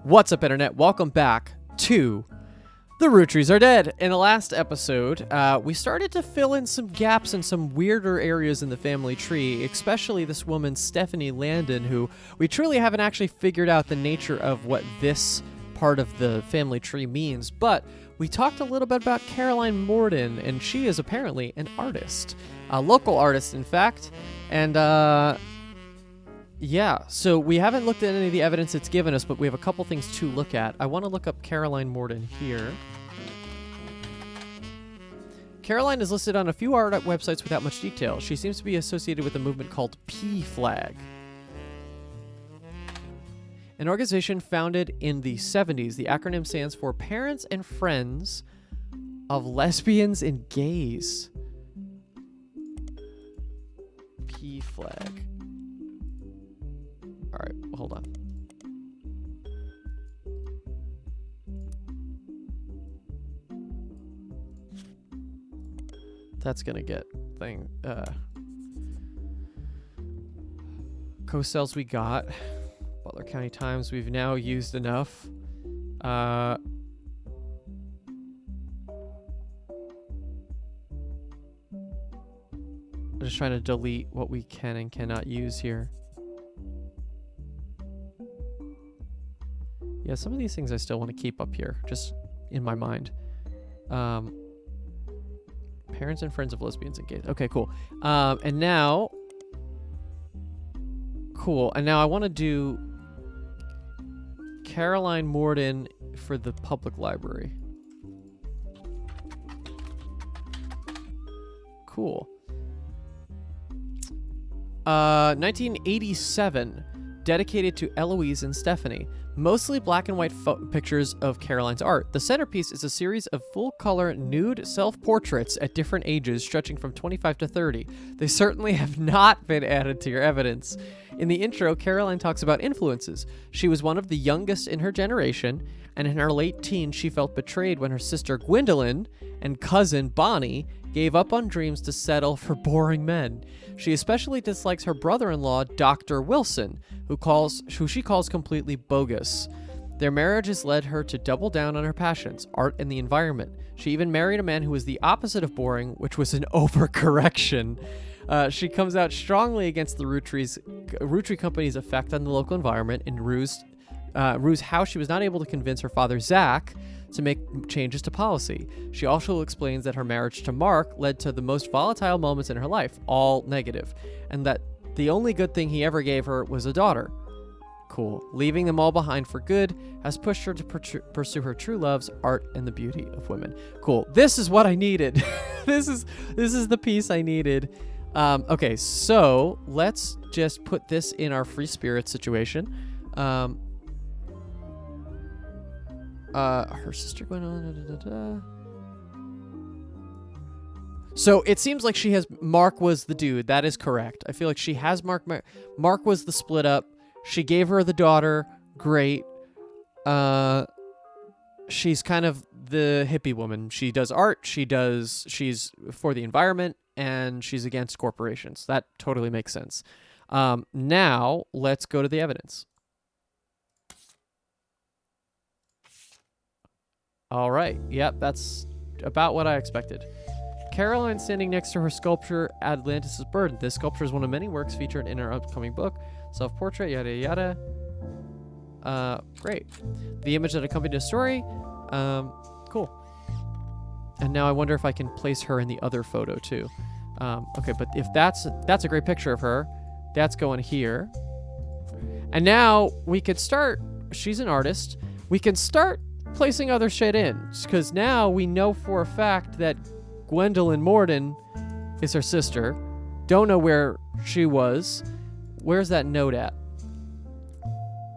What's up, Internet? Welcome back to the Roottrees Are Dead. In the last episode, we started to fill in some gaps in some weirder areas in the family tree, especially this woman, Stephanie Landon, who we truly haven't actually figured out the nature of what this part of the family tree means. But we talked a little bit about Caroline Morden, and she is apparently an artist, a local artist, in fact. And, yeah, so we haven't looked at any of the evidence it's given us, but we have a couple things to look at. I want to look up Caroline Morden here. Caroline is listed on a few art websites without much detail. She seems to be associated with a movement called P-Flag, an organization founded in the 70s. The acronym stands for Parents and Friends of Lesbians and Gays. P-Flag. All right, hold on. That's gonna get thing. Co-cells we got. Butler County Times we've now used enough. I'm just trying to delete what we can and cannot use here. Yeah, some of these things I still want to keep up here, just in my mind. Parents and Friends of Lesbians and Gays. Okay, cool. And now... Cool. And now I want to do Caroline Morden for the public library. Cool. 1987. Dedicated to Eloise and Stephanie. Mostly black and white pictures of Caroline's art. The centerpiece is a series of full-color nude self-portraits at different ages, stretching from 25 to 30. They certainly have not been added to your evidence. In the intro, Caroline talks about influences. She was one of the youngest in her generation, and in her late teens, she felt betrayed when her sister Gwendolyn and cousin Bonnie gave up on dreams to settle for boring men. She especially dislikes her brother-in-law, Dr. Wilson, who she calls completely bogus. Their marriage has led her to double down on her passions, art and the environment. She even married a man who was the opposite of boring, which was an overcorrection. She comes out strongly against the Rootree Company's effect on the local environment and rues how she was not able to convince her father, Zach, to make changes to policy. She also explains that her marriage to Mark led to the most volatile moments in her life, all negative, and that the only good thing he ever gave her was a daughter. Cool. Leaving them all behind for good has pushed her to pursue her true loves, art, and the beauty of women. Cool. This is what I needed. This is the piece I needed. Okay, so let's just put this in our free spirit situation. Her sister went on. So it seems like she has Mark was the dude. That is correct. I feel like she has Mark. Mark was the split up. She gave her the daughter. Great. She's kind of the hippie woman. She does art. She's for the environment, and she's against corporations. That totally makes sense. Now let's go to the evidence. All right. Yep, that's about what I expected. Caroline standing next to her sculpture, Atlantis' Burden. This sculpture is one of many works featured in her upcoming book, Self-Portrait, yada yada. Great. The image that accompanied the story. Cool. And now I wonder if I can place her in the other photo too. Okay, but if that's a great picture of her, that's going here. And now we could start. She's an artist. We can start placing other shit in, because now we know for a fact that Gwendolyn Morden is her sister. Don't know where she was. Where's that note at?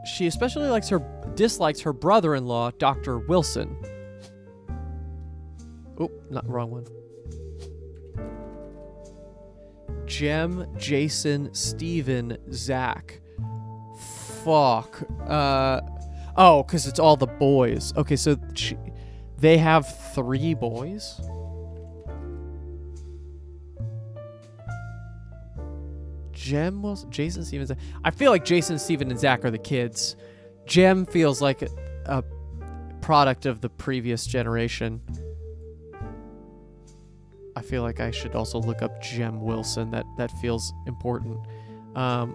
She especially dislikes her brother-in-law, Dr. Wilson. Oh, not wrong one. Jem, Jason, Steven, Zach. Fuck. Oh, because it's all the boys. Okay, so they have 3 boys? Jem Wilson, Jason, Steven, Zach. I feel like Jason, Steven, and Zach are the kids. Jem feels like a product of the previous generation. I feel like I should also look up Jem Wilson. That feels important. But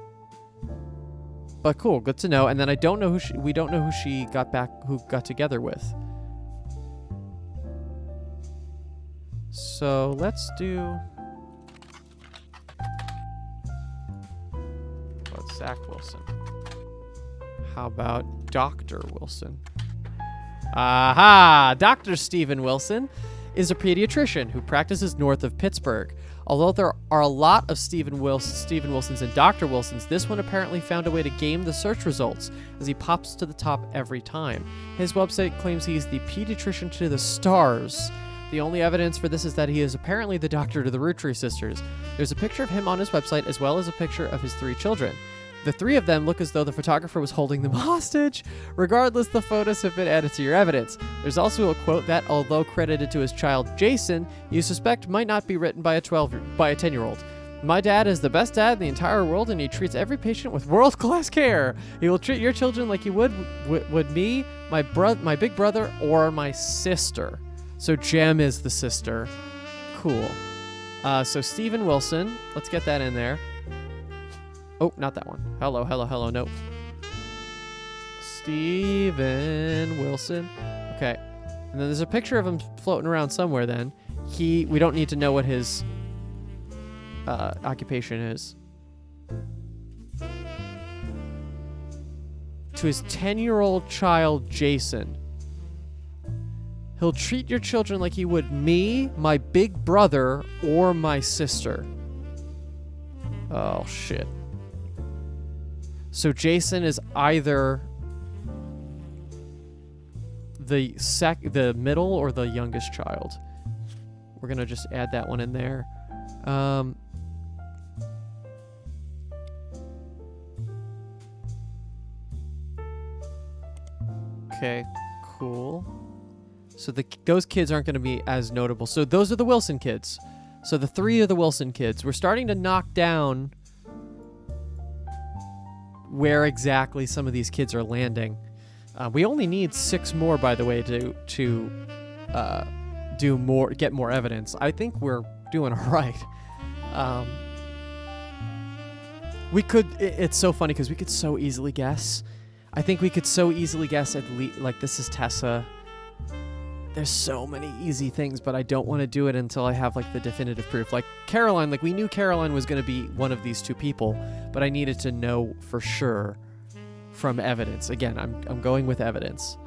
cool, good to know. And then we don't know who she got together with. So let's do. What's Zach Wilson? How about Dr. Wilson? Aha! Dr. Stephen Wilson is a pediatrician who practices north of Pittsburgh. Although there are a lot of Stephen Wilsons and Dr. Wilsons, this one apparently found a way to game the search results as he pops to the top every time. His website claims he's the pediatrician to the stars. The only evidence for this is that he is apparently the doctor to the Roottrees sisters. There's a picture of him on his website as well as a picture of his 3 children. The 3 of them look as though the photographer was holding them hostage. Regardless, the photos have been added to your evidence. There's also a quote that, although credited to his child Jason, you suspect might not be written by a 10-year-old. My dad is the best dad in the entire world, and he treats every patient with world-class care. He will treat your children like he would me, my big brother, or my sister. So Jem is the sister. Cool. So Stephen Wilson, let's get that in there. Oh, not that one. Hello, no. Stephen Wilson. Okay. And then there's a picture of him floating around somewhere then. We don't need to know what his occupation is. To his 10-year-old child, Jason. He'll treat your children like he would me, my big brother, or my sister. Oh, shit. So Jason is either the middle or the youngest child. We're going to just add that one in there. Okay, cool. So those kids aren't going to be as notable. So those are the Wilson kids. So the 3 are the Wilson kids. We're starting to knock down where exactly some of these kids are landing. We only need 6 more, by the way, to do more, get more evidence. I think we're doing all right. We could. It's so funny because we could so easily guess. I think we could so easily guess at least like this is Tessa. There's so many easy things, but I don't want to do it until I have like the definitive proof. Like Caroline, like we knew Caroline was going to be one of these 2 people, but I needed to know for sure from evidence. Again, I'm going with evidence.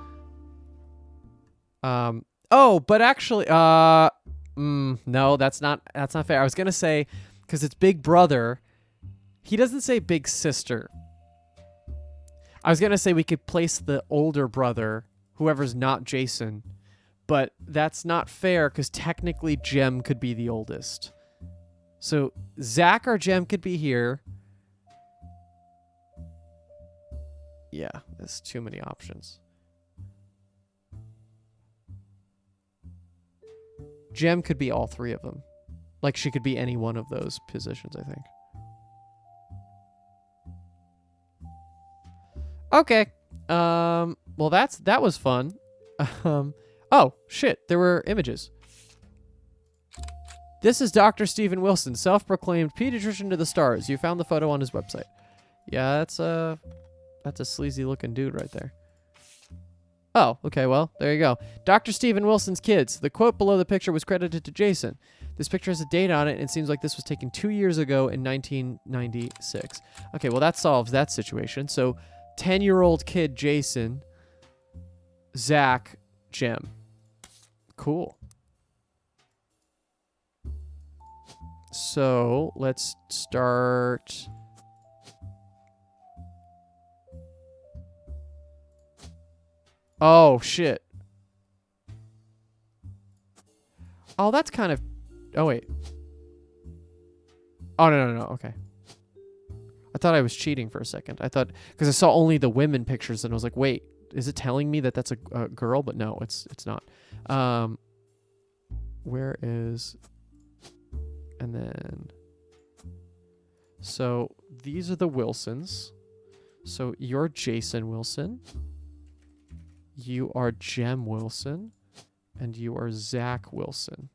Oh, but actually, no, that's not fair. I was going to say, because it's big brother, he doesn't say big sister. I was going to say we could place the older brother, whoever's not Jason, but that's not fair because technically Jem could be the oldest. So Zach or Jem could be here. Yeah, there's too many options. Jem could be all 3 of them. Like she could be any one of those positions, I think. Okay. Well, that was fun. Oh, shit. There were images. This is Dr. Stephen Wilson, self-proclaimed pediatrician to the stars. You found the photo on his website. Yeah, that's a sleazy-looking dude right there. Oh, okay, well, there you go. Dr. Stephen Wilson's kids. The quote below the picture was credited to Jason. This picture has a date on it, and it seems like this was taken 2 years ago in 1996. Okay, well, that solves that situation. So, 10-year-old kid Jason, Zach, Jem. Cool. So, let's start. Oh, shit. Oh, that's kind of. Oh, wait. Oh, no. Okay. I thought I was cheating for a second. I thought, because I saw only the women pictures, and I was like, wait, is it telling me that that's a girl? But no, it's not. Where is. And then. So, these are the Wilsons. So you're Jason Wilson. You are Jem Wilson. And you are Zach Wilson.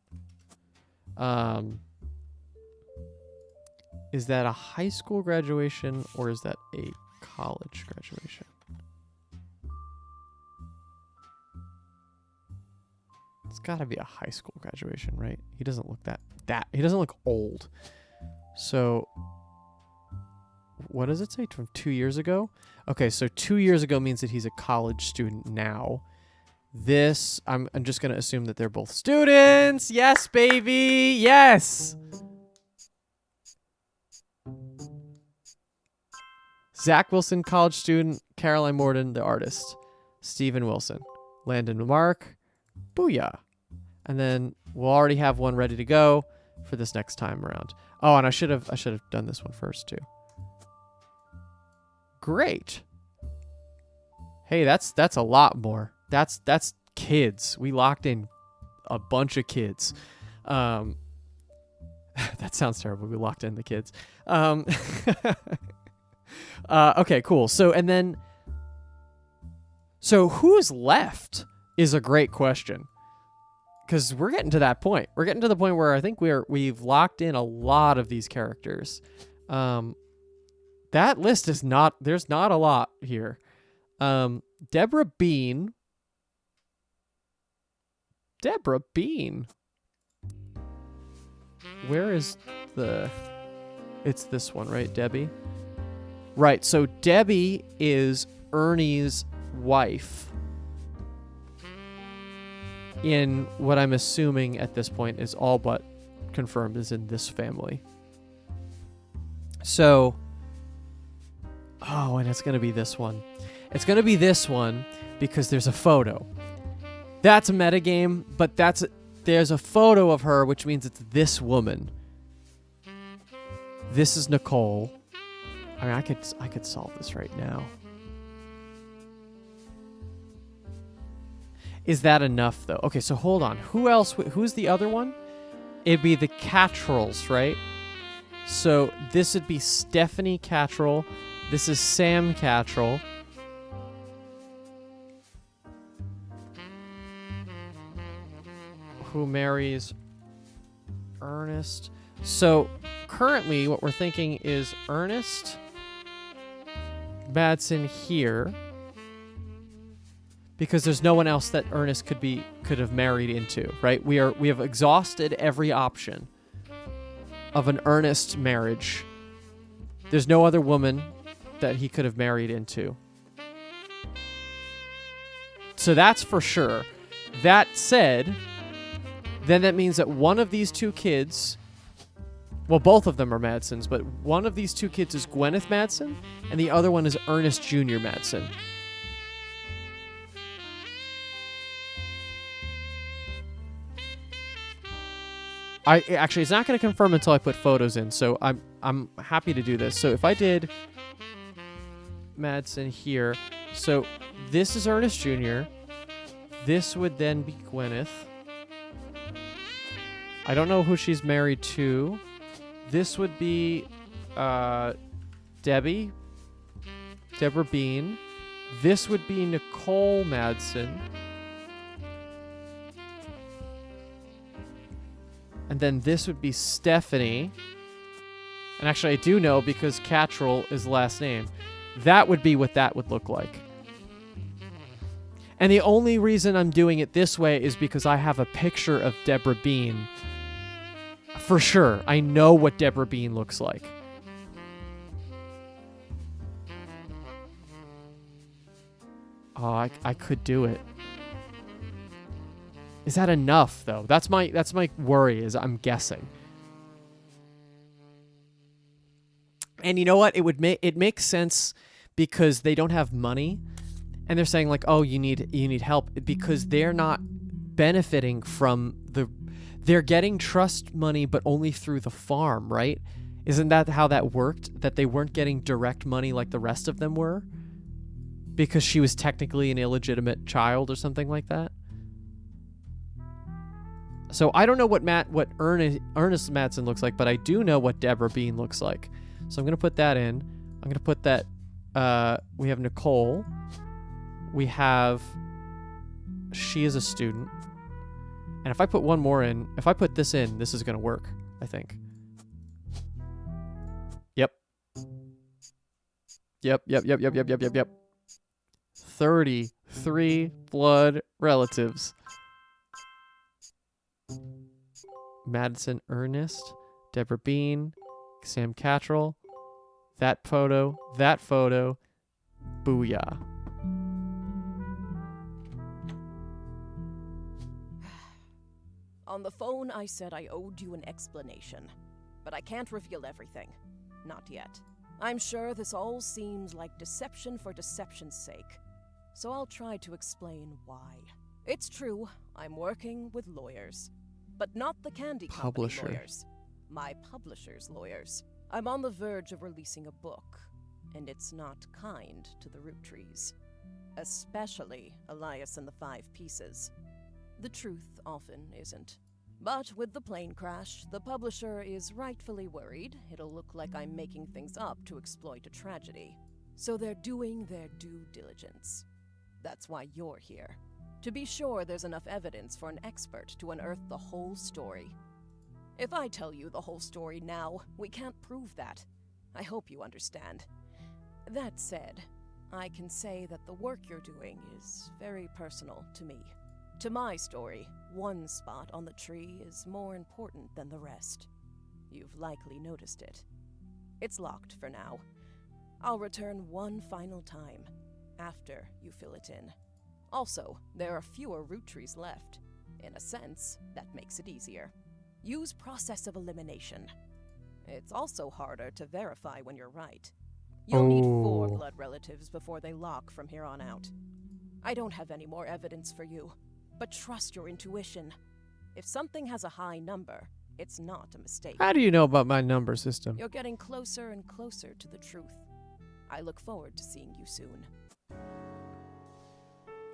Is that a high school graduation or is that a college graduation? It's got to be a high school graduation, right? He doesn't look he doesn't look old. So what does it say from 2 years ago? Okay, so 2 years ago means that he's a college student now. This, I'm just going to assume that they're both students. Yes, baby. Yes. Zach Wilson, college student. Caroline Morden, the artist. Steven Wilson. Landon Mark. Booyah. And then we'll already have one ready to go for this next time around. Oh, and I should have done this one first too. Great. Hey, that's a lot more. That's kids. We locked in a bunch of kids. That sounds terrible. We locked in the kids. Okay, cool. So who's left is a great question. Because we're getting to that point. We're getting to the point where I think we've locked in a lot of these characters. That list is there's not a lot here. Deborah Bean. Where is it's this one, right? Debbie? Right, so Debbie is Ernie's wife. In what I'm assuming at this point is all but confirmed is in this family. So, and it's going to be this one. It's going to be this one because there's a photo. That's a metagame, but there's a photo of her, which means it's this woman. This is Nicole. I mean, I could solve this right now. Is that enough, though? Okay, so hold on. Who else? Who's the other one? It'd be the Cattralls, right? So this would be Stephanie Cattrall. This is Sam Cattrall. Who marries Ernest. So currently what we're thinking is Ernest Madsen here. Because there's no one else that Ernest could have married into, right? We have exhausted every option of an Ernest marriage. There's no other woman that he could have married into. So that's for sure. That said, then that means that one of these two kids, well, both of them are Madsens, but one of these two kids is Gwyneth Madsen, and the other one is Ernest Jr. Madsen. Actually, it's not going to confirm until I put photos in, so I'm happy to do this. So if I did Madsen here, so this is Ernest Jr. This would then be Gwyneth. I don't know who she's married to. This would be Debbie, Deborah Bean. This would be Nicole Madsen. And then this would be Stephanie. And actually, I do know because Cattrall is the last name. That would be what that would look like. And the only reason I'm doing it this way is because I have a picture of Deborah Bean. For sure, I know what Deborah Bean looks like. Oh, I could do it. Is that enough, though? That's my worry, is I'm guessing. And you know what? It makes sense because they don't have money, and they're saying like, "Oh, you need help," because they're not benefiting from they're getting trust money, but only through the farm, right? Isn't that how that worked? That they weren't getting direct money like the rest of them were, because she was technically an illegitimate child or something like that. So I don't know what Ernest Madsen looks like, but I do know what Deborah Bean looks like. So I'm going to put that in. I'm going to put that We have Nicole. We have... She is a student. And if I put one more in... If I put this in, this is going to work, I think. Yep. Yep. 33 blood relatives. Madison Ernest, Deborah Bean, Sam Cattrall, that photo, booyah. On the phone, I said I owed you an explanation, but I can't reveal everything. Not yet. I'm sure this all seems like deception for deception's sake, so I'll try to explain why. It's true, I'm working with lawyers, but not the candy company lawyers. My publisher's lawyers. I'm on the verge of releasing a book, and it's not kind to the Roottrees. Especially Elias and the 5 Pieces. The truth often isn't. But with the plane crash, the publisher is rightfully worried it'll look like I'm making things up to exploit a tragedy. So they're doing their due diligence. That's why you're here. To be sure there's enough evidence for an expert to unearth the whole story. If I tell you the whole story now, we can't prove that. I hope you understand. That said, I can say that the work you're doing is very personal to me. To my story, one spot on the tree is more important than the rest. You've likely noticed it. It's locked for now. I'll return one final time, after you fill it in. Also, there are fewer Roottrees left. In a sense, that makes it easier. Use process of elimination. It's also harder to verify when you're right. You'll need 4 blood relatives before they lock from here on out. I don't have any more evidence for you, but trust your intuition. If something has a high number, it's not a mistake. How do you know about my number system? You're getting closer and closer to the truth. I look forward to seeing you soon.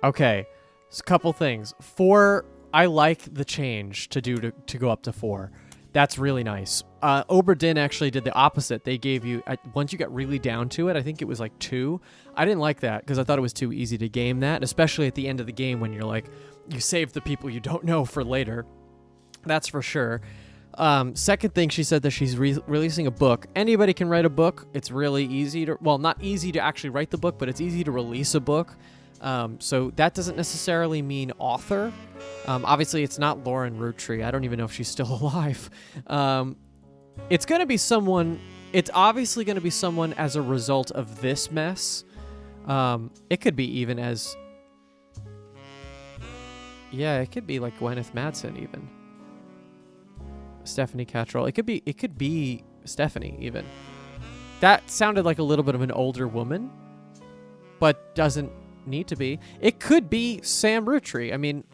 Okay, so a couple things. 4, I like the change to go up to 4. That's really nice. Oberdin actually did the opposite. They gave you, once you got really down to it, I think it was like 2. I didn't like that because I thought it was too easy to game that, especially at the end of the game when you're like, you save the people you don't know for later. That's for sure. Second thing, she said that she's releasing a book. Anybody can write a book. It's really easy to, well, not easy to actually write the book, but it's easy to release a book. So that doesn't necessarily mean author. Obviously, it's not Lauren Roottree. I don't even know if she's still alive. It's going to be someone... It's obviously going to be someone as a result of this mess. It could be even as... Yeah, it could be like Gwyneth Madsen even. Stephanie Cattrall. It could be Stephanie even. That sounded like a little bit of an older woman, but doesn't need to be. It could be Sam Roottree. I mean,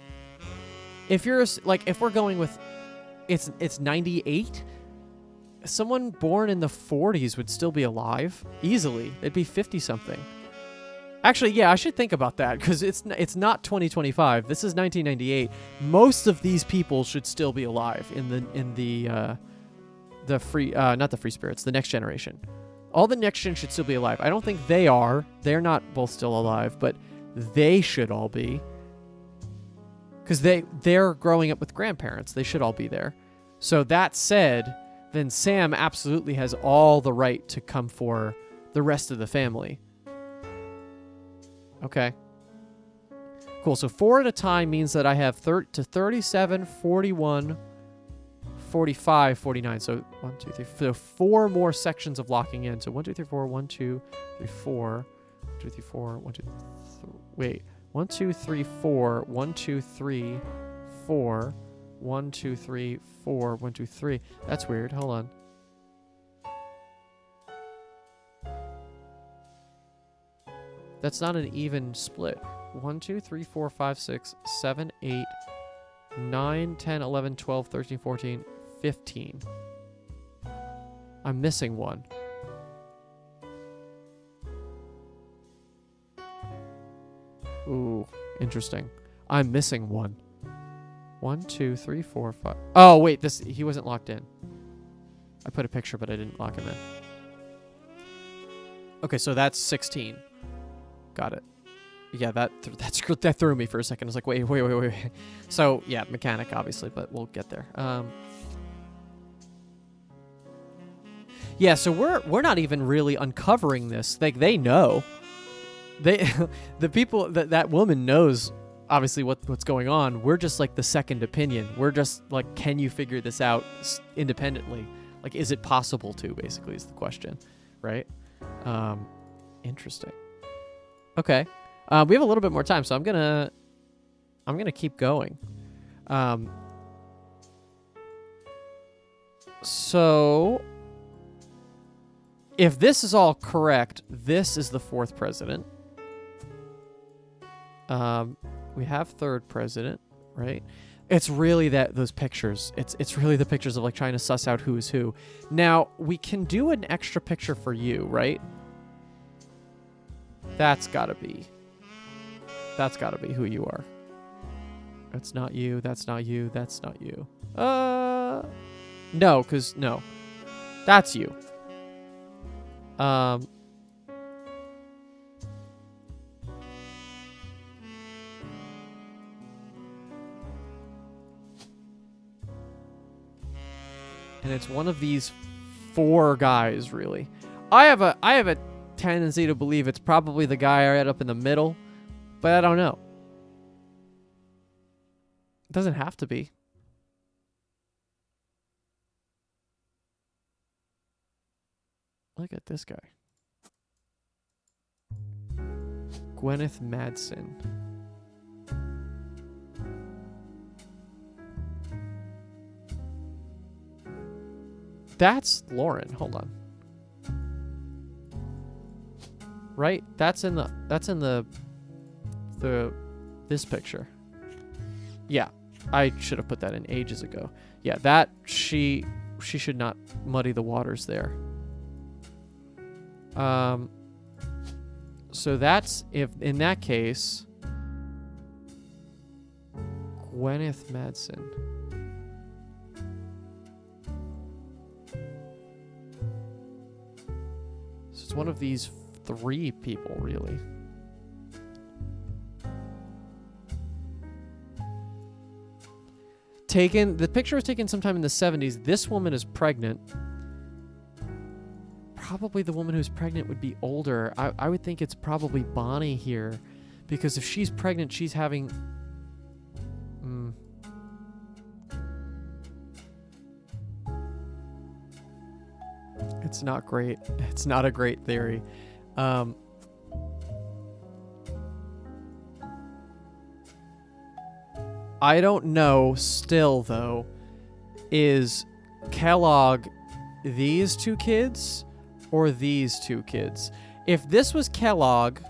if you're like, if we're going with, it's 98. Someone born in the 40s would still be alive easily. It'd be 50 something. Actually, yeah, I should think about that because it's not 2025. This is 1998. Most of these people should still be alive in the free not the free spirits, the next generation. All the next gen should still be alive. I don't think they are. They're not both still alive, but they should all be. Because they're growing up with grandparents. They should all be there. So that said, then Sam absolutely has all the right to come for the rest of the family. Okay. Cool. So 4 at a time means that I have 37, 41, 45, 49. So 1, 2, 3. So 4 more sections of locking in. So 1, 2, 3, 4, 1, 2, 3, 4, 1, 2, 3, 4, 1, 2, 3. Wait. 1, 2, 3, 4, 1, 2, 3, 4, 1, 2, 3, 4, 1, 2, 3. That's weird. Hold on. That's not an even split. 1, 2, 3, 4, 5, 6, 7, 8, 9, 10, 11, 12, 13, 14, 15. I'm missing one. Ooh, interesting. I'm missing one. 1, 2, 3, 4, 5. Oh, wait, he wasn't locked in. I put a picture, but I didn't lock him in. Okay, so that's 16. Got it. Yeah, that threw me for a second. I was like, wait. So, yeah, mechanic, obviously, but we'll get there. Yeah, so we're not even really uncovering this. Like, they know. The people, that woman knows, obviously, what's going on. We're just, like, the second opinion. We're just, like, can you figure this out independently? Like, is it possible to, basically, is the question, right? Interesting. Okay. We have a little bit more time, so I'm gonna keep going. So if this is all correct, this is the fourth president. We have third president, right? It's really those pictures. It's really the pictures of like trying to suss out who is who. Now, we can do an extra picture for you, right? That's gotta be who you are. That's not you, that's not you, that's not you. No, no. That's you. And it's one of these 4 guys, really. I have a tendency to believe it's probably the guy right up in the middle, but I don't know. It doesn't have to be. Look at this guy. Gwyneth Madsen. That's Lauren. Hold on. Right? That's in this picture. Yeah. I should have put that in ages ago. Yeah, that she should not muddy the waters there. So that's, if in that case, Gwyneth Madsen. So it's one of these 3 people, really. The picture was taken sometime in the 70s. This woman is pregnant. Probably the woman who's pregnant would be older. I would think it's probably Bonnie here, because if she's pregnant, she's having... It's not great. It's not a great theory. I don't know still, though, is Kellogg these 2 kids or these 2 kids? If this was Kellogg...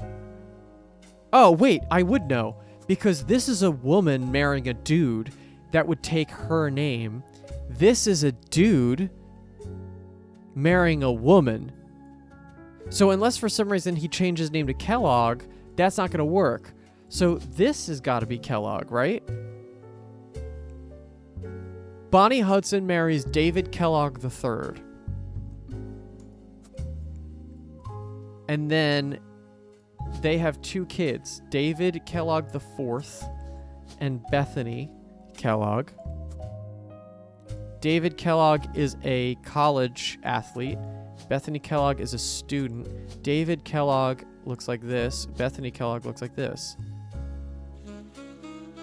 Oh, wait, I would know. Because this is a woman marrying a dude that would take her name. This is a dude marrying a woman. So unless for some reason he changed his name to Kellogg, that's not going to work. So this has got to be Kellogg, right? Bonnie Hudson marries David Kellogg III. And then they have 2 kids, David Kellogg IV and Bethany Kellogg. David Kellogg is a college athlete. Bethany Kellogg is a student. David Kellogg looks like this. Bethany Kellogg looks like this.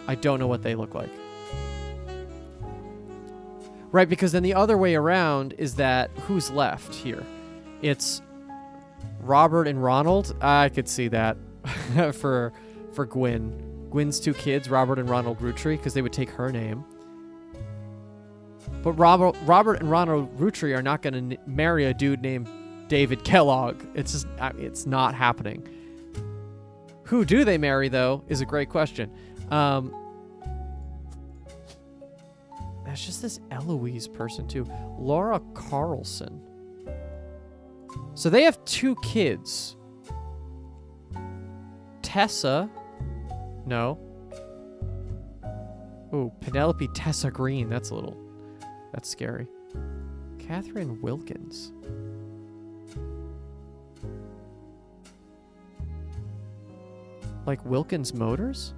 I don't know what they look like. Right, because then the other way around is that who's left here? It's Robert and Ronald. I could see that for Gwen. Gwen's 2 kids, Robert and Ronald Roottrees, because they would take her name. But Robert and Ronald Roottrees are not going to marry a dude named David Kellogg. It's just, it's not happening. Who do they marry, though, is a great question. There's just this Eloise person, too. Laura Carlson. So they have 2 kids. Tessa. No. Ooh, Penelope Tessa Green. That's scary. Catherine Wilkins. Like Wilkins Motors?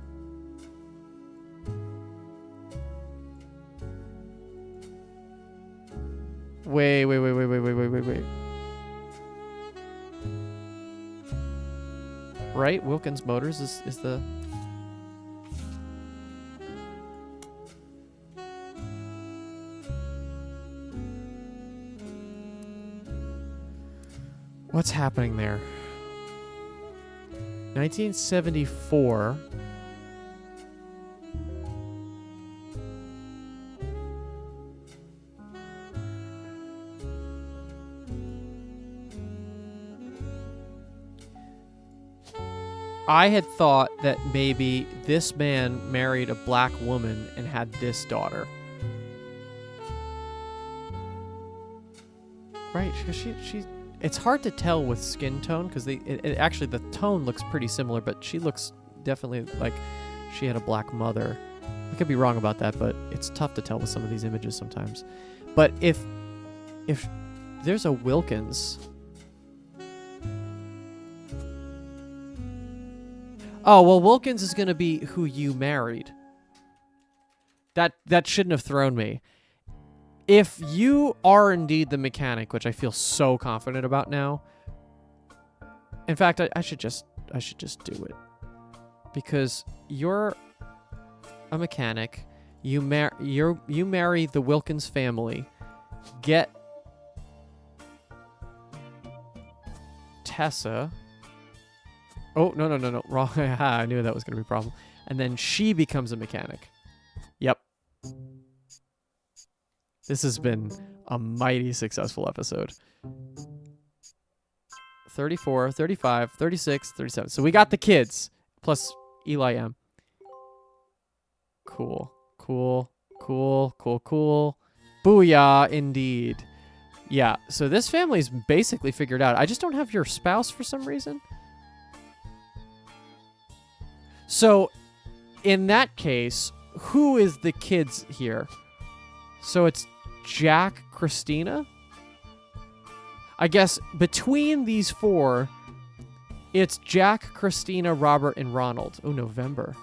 Wait. Right? Wilkins Motors is the... What's happening there? 1974. I had thought that maybe this man married a black woman and had this daughter. Right, she it's hard to tell with skin tone because actually the tone looks pretty similar, but she looks definitely like she had a black mother. I could be wrong about that, but it's tough to tell with some of these images sometimes. But if there's a Wilkins... Oh, well, Wilkins is going to be who you married. That shouldn't have thrown me. If you are indeed the mechanic, which I feel so confident about now. In fact, I should just do it. Because you're a mechanic. You marry the Wilkins family. Get Tessa. Oh, no. Wrong. I knew that was going to be a problem. And then she becomes a mechanic. Yep. This has been a mighty successful episode. 34, 35, 36, 37. So we got the kids. Plus Eli M. Cool. Booyah, indeed. Yeah, so this family's basically figured out. I just don't have your spouse for some reason. So, in that case, who is the kids here? So it's Jack, Christina? I guess between these four, it's Jack, Christina, Robert, and Ronald. Oh, November.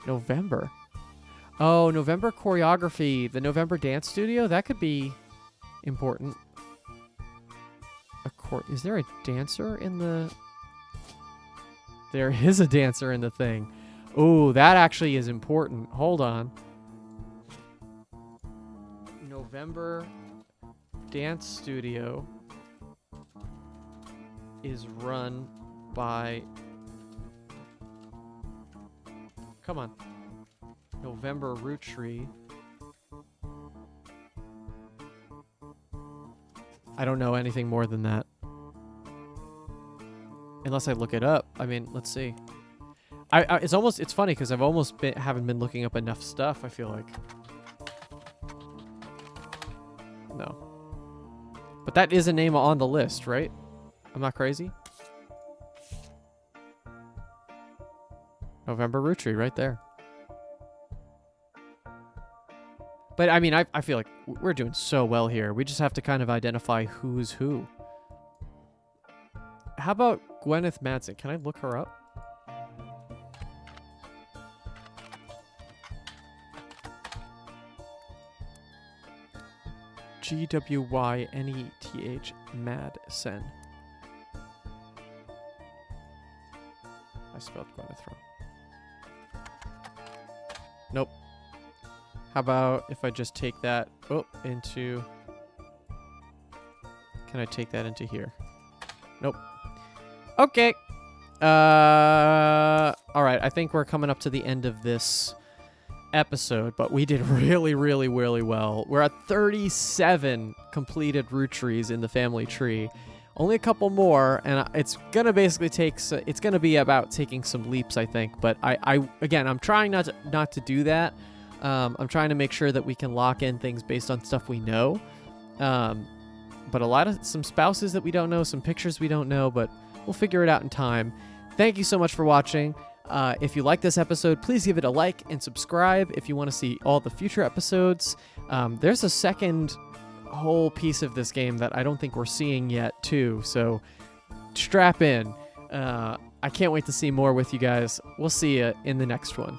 Oh, November choreography. The November Dance Studio? That could be important. Is there a dancer in the... There is a dancer in the thing. Oh, that actually is important. Hold on. November Dance Studio is run by... Come on. November Roottrees. I don't know anything more than that. Unless I look it up. I mean, let's see. It's funny because I've haven't been looking up enough stuff, I feel like. No. But that is a name on the list, right? I'm not crazy. November Roottrees right there. But I mean, I feel like we're doing so well here. We just have to kind of identify who's who. How about Gwyneth Madsen? Can I look her up? Gwyneth Madsen. I spelled Gwyneth wrong. Nope. How about if I just take that into... Can I take that into here? Nope. Okay. All right. I think we're coming up to the end of this episode, but we did really, really, really well. We're at 37 completed Roottrees in the family tree. Only a couple more, and it's gonna basically it's gonna be about taking some leaps, I think. But I'm trying not to do that. I'm trying to make sure that we can lock in things based on stuff we know. But some spouses that we don't know, some pictures we don't know, but we'll figure it out in time. Thank you so much for watching. If you like this episode, please give it a like and subscribe if you want to see all the future episodes. There's a second whole piece of this game that I don't think we're seeing yet, too. So strap in. I can't wait to see more with you guys. We'll see you in the next one.